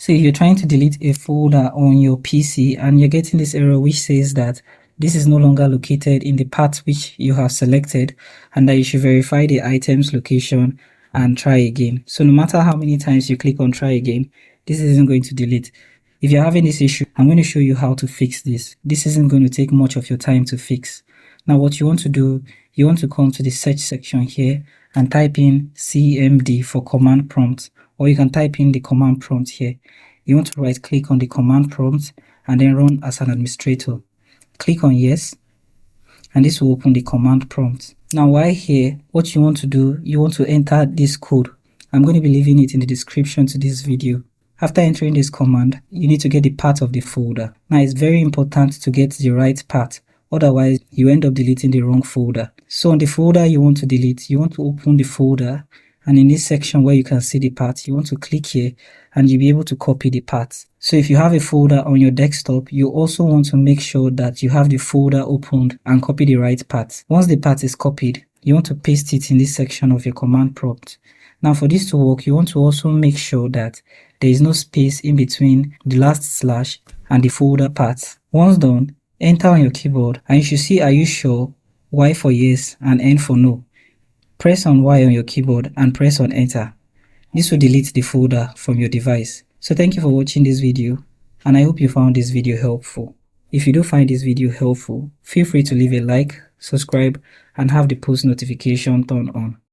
So if you're trying to delete a folder on your PC and you're getting this error which says that this is no longer located in the path which you have selected, and that you should verify the item's location and try again. So no matter how many times you click on try again, this isn't going to delete. If you're having this issue, I'm going to show you how to fix this. This isn't going to take much of your time to fix. Now what you want to do, you want to come to the search section here and type in CMD for command prompt, or you can type in the command prompt here. You want to right click on the command prompt and then run as an administrator. Click on yes, and this will open the command prompt. Now while here, what you want to do, you want to enter this code. I'm going to be leaving it in the description to this video. After entering this command, you need to get the path of the folder. Now it's very important to get the right path, otherwise you end up deleting the wrong folder. So on the folder you want to delete, you want to open the folder, and in this section where you can see the path, you want to click here and you'll be able to copy the path. So if you have a folder on your desktop, you also want to make sure that you have the folder opened and copy the right path. Once the path is copied, you want to paste it in this section of your command prompt. Now for this to work, you want to also make sure that there is no space in between the last slash and the folder path. Once done, enter on your keyboard and you should see "Are you sure?" Y for yes and N for no. Press on Y on your keyboard and press on enter. This will delete the folder from your device. So thank you for watching this video, and I hope you found this video helpful. If you do find this video helpful, feel free to leave a like, subscribe, and have the post notification turned on.